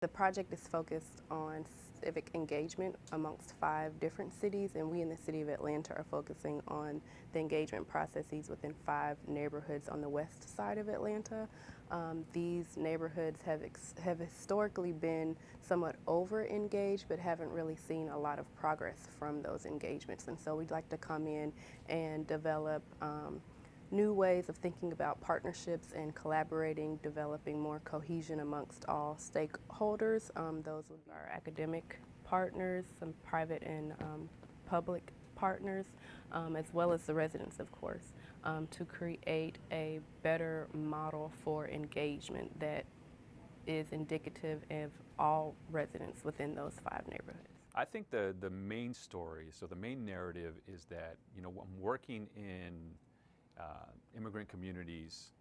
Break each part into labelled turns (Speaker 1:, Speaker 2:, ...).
Speaker 1: The project is focused on civic engagement amongst 5 different cities, and we in the city of Atlanta are focusing on the engagement processes within 5 neighborhoods on the west side of Atlanta. These neighborhoods have historically been somewhat over-engaged, but haven't really seen a lot of progress from those engagements. And so we'd like to come in and develop new ways of thinking about partnerships and collaborating, developing more cohesion amongst all stakeholders. Those would be our academic partners, some private and public partners, as well as the residents, of course, to create a better model for engagement that is indicative of all residents within those 5 neighborhoods.
Speaker 2: I think the main story, so the main narrative is that, I'm working in immigrant communities,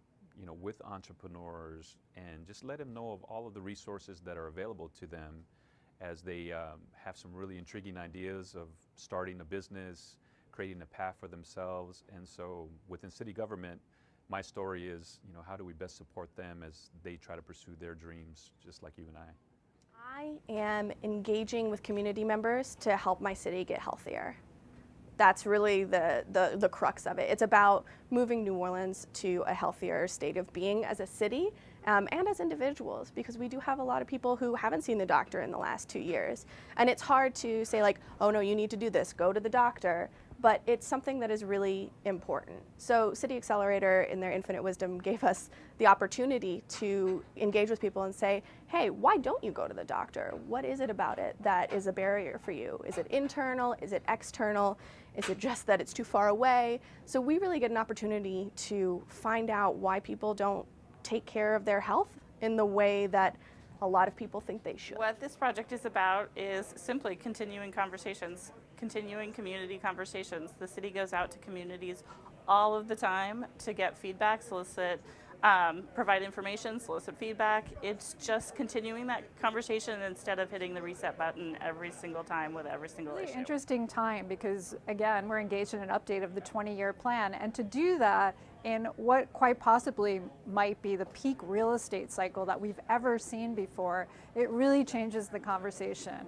Speaker 2: with entrepreneurs, and just let them know of all of the resources that are available to them as they have some really intriguing ideas of starting a business, creating a path for themselves. And so within city government, my story is, how do we best support them as they try to pursue their dreams, just like you and I.
Speaker 3: I am engaging with community members to help my city get healthier. That's really the crux of it. It's about moving New Orleans to a healthier state of being as a city and as individuals, because we do have a lot of people who haven't seen the doctor in the last 2 years. And it's hard to say like, oh no, you need to do this, go to the doctor. But it's something that is really important. So City Accelerator, in their infinite wisdom, gave us the opportunity to engage with people and say, hey, why don't you go to the doctor? What is it about it that is a barrier for you? Is it internal? Is it external? Is it just that it's too far away? So we really get an opportunity to find out why people don't take care of their health in the way that a lot of people think they should.
Speaker 4: What this project is about is simply continuing conversations, continuing community conversations. The city goes out to communities all of the time to get feedback, solicit, provide information, solicit feedback. It's just continuing that conversation instead of hitting the reset button every single time with every single issue.
Speaker 5: Interesting time, because again, we're engaged in an update of the 20-year plan, and to do that in what quite possibly might be the peak real estate cycle that we've ever seen before, it really changes the conversation.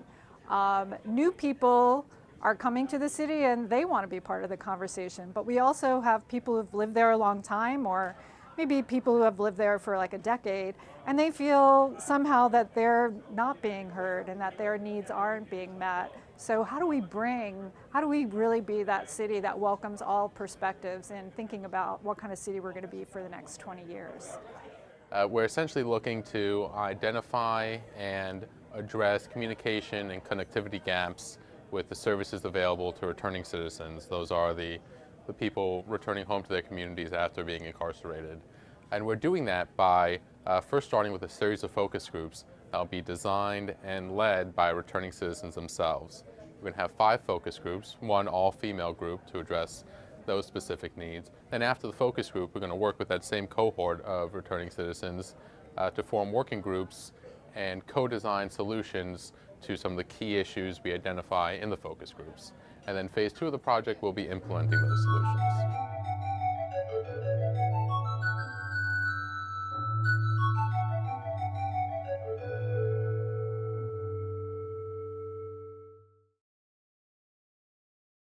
Speaker 5: New people are coming to the city and they want to be part of the conversation, but we also have people who've lived there a long time, or maybe people who have lived there for like a decade, and they feel somehow that they're not being heard and that their needs aren't being met. So how do we really be that city that welcomes all perspectives in thinking about what kind of city we're going to be for the next 20 years?
Speaker 6: We're essentially looking to identify and address communication and connectivity gaps with the services available to returning citizens. Those are the people returning home to their communities after being incarcerated. And we're doing that by first starting with a series of focus groups that will be designed and led by returning citizens themselves. We're going to have 5 focus groups, 1 all-female group to address those specific needs. Then after the focus group, we're going to work with that same cohort of returning citizens to form working groups and co-design solutions to some of the key issues we identify in the focus groups. And then phase 2 of the project will be implementing those solutions.